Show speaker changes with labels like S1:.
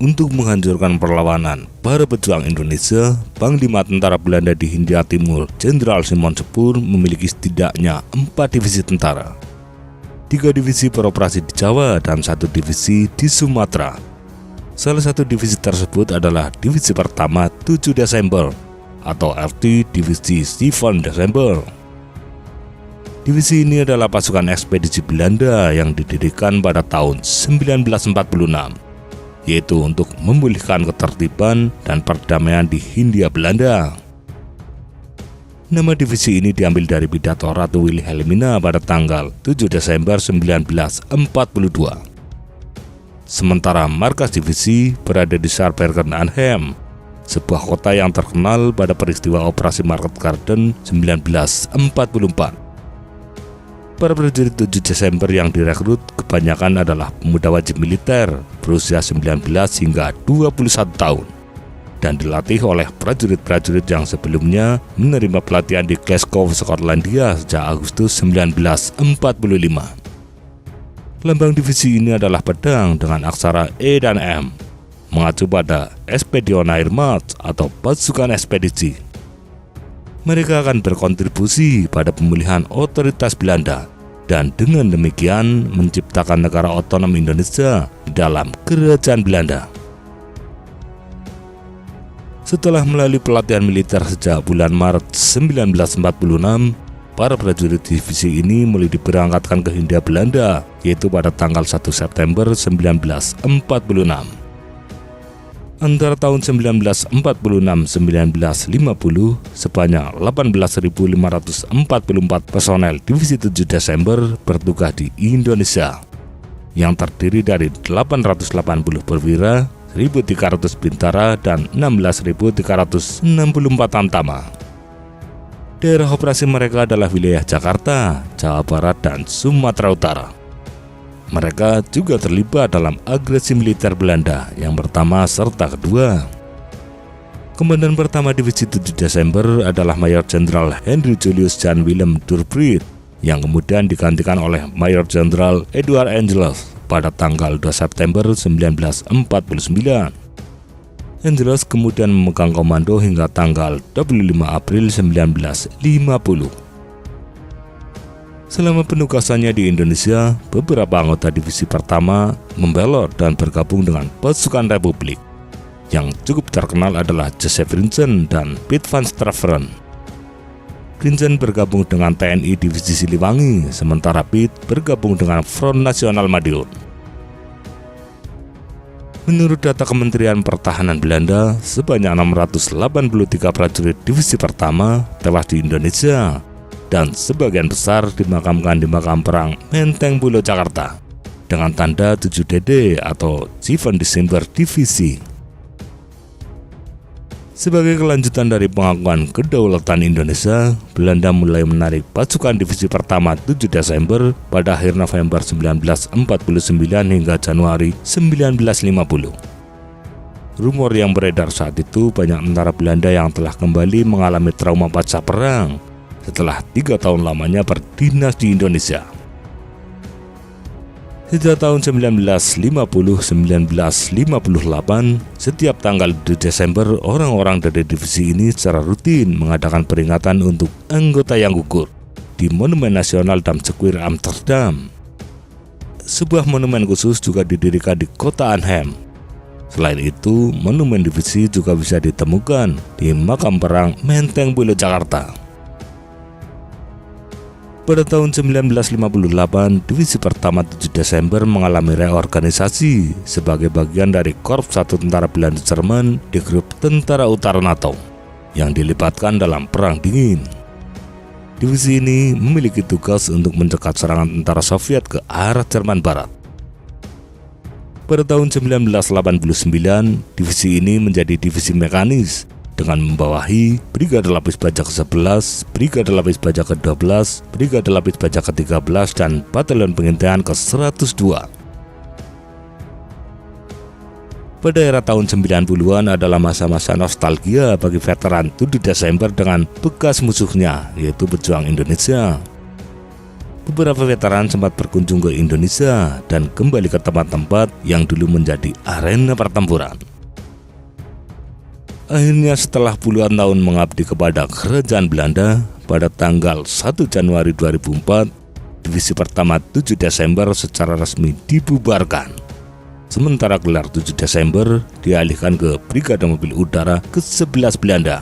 S1: untuk menghancurkan perlawanan para pejuang Indonesia, Panglima Tentara Belanda di Hindia Timur, Jenderal Simon Sepur, memiliki setidaknya 4 divisi tentara. 3 divisi beroperasi di Jawa dan 1 divisi di Sumatera. Salah satu divisi tersebut adalah Divisi Pertama 7 Desember atau arti Divisi 7 Desember. Divisi ini adalah pasukan ekspedisi Belanda yang didirikan pada tahun 1946, yaitu untuk memulihkan ketertiban dan perdamaian di Hindia Belanda. Nama divisi ini diambil dari pidato Ratu Wilhelmina pada tanggal 7 Desember 1942. Sementara markas divisi berada di Saarbrücken-Arnhem, sebuah kota yang terkenal pada peristiwa Operasi Market Garden 1944. Para prajurit 7 Desember yang direkrut kebanyakan adalah pemuda wajib militer berusia 19 hingga 21 tahun dan dilatih oleh prajurit-prajurit yang sebelumnya menerima pelatihan di Glasgow, Skotlandia sejak Agustus 1945. Lambang divisi ini adalah pedang dengan aksara E dan M, mengacu pada Expeditionairmacht atau pasukan ekspedisi. Mereka akan berkontribusi pada pemulihan otoritas Belanda dan dengan demikian menciptakan negara otonom Indonesia di dalam kerajaan Belanda. Setelah melalui pelatihan militer sejak bulan Maret 1946, para prajurit divisi ini mulai diberangkatkan ke Hindia Belanda, yaitu pada tanggal 1 September 1946. Antara tahun 1946-1950, sebanyak 18.544 personel Divisi 7 Desember bertugas di Indonesia, yang terdiri dari 880 perwira, 1.300 bintara, dan 16.364 tamtama. Daerah operasi mereka adalah wilayah Jakarta, Jawa Barat, dan Sumatera Utara. Mereka juga terlibat dalam agresi militer Belanda yang pertama serta kedua. Komandan pertama Divisi 7 Desember adalah Mayor Jenderal Henry Julius Jan Willem Durbriet yang kemudian digantikan oleh Mayor Jenderal Edward Angelos pada tanggal 2 September 1949. Angelos kemudian memegang komando hingga tanggal 25 April 1950. Selama penugasannya di Indonesia, beberapa anggota divisi pertama membelot dan bergabung dengan pasukan Republik. Yang cukup terkenal adalah Joseph Rintzen dan Piet van Straveren. Rintzen bergabung dengan TNI Divisi Siliwangi, sementara Piet bergabung dengan Front Nasional Madiun. Menurut data Kementerian Pertahanan Belanda, sebanyak 683 prajurit divisi pertama tewas di Indonesia, dan sebagian besar dimakamkan di makam perang Menteng Pulo Jakarta dengan tanda 7DD atau 7 Desember Divisi. Sebagai kelanjutan dari pengakuan kedaulatan Indonesia, Belanda mulai menarik pasukan divisi pertama 7 Desember pada akhir November 1949 hingga Januari 1950. Rumor yang beredar saat itu banyak tentara Belanda yang telah kembali mengalami trauma pasca perang setelah 3 tahun lamanya berdinas di Indonesia. Sejak tahun 1950-1958, setiap tanggal 2 Desember orang-orang dari divisi ini secara rutin mengadakan peringatan untuk anggota yang gugur di Monumen Nasional Damsekuir Amsterdam. Sebuah monumen khusus juga didirikan di kota Arnhem. Selain itu, monumen divisi juga bisa ditemukan di makam perang Menteng Pulo Jakarta. Pada tahun 1958, Divisi Pertama 7 Desember mengalami reorganisasi sebagai bagian dari Korps 1 Tentara Belanda Jerman di Grup Tentara Utara NATO yang dilibatkan dalam Perang Dingin. Divisi ini memiliki tugas untuk mencegat serangan tentara Soviet ke arah Jerman Barat. Pada tahun 1989, divisi ini menjadi divisi mekanis dengan membawahi Brigade Lapis Baja ke-11, Brigade Lapis Baja ke-12, Brigade Lapis Baja ke-13, dan Batalion Pengintaian ke-102. Pada era tahun 90-an adalah masa-masa nostalgia bagi veteran 7 Desember dengan bekas musuhnya, yaitu pejuang Indonesia. beberapa veteran sempat berkunjung ke Indonesia dan kembali ke tempat-tempat yang dulu menjadi arena pertempuran. Akhirnya setelah puluhan tahun mengabdi kepada Kerajaan Belanda, pada tanggal 1 Januari 2004, Divisi Pertama 7 Desember secara resmi dibubarkan. Sementara gelar 7 Desember dialihkan ke Brigade Mobil Udara ke-11 Belanda.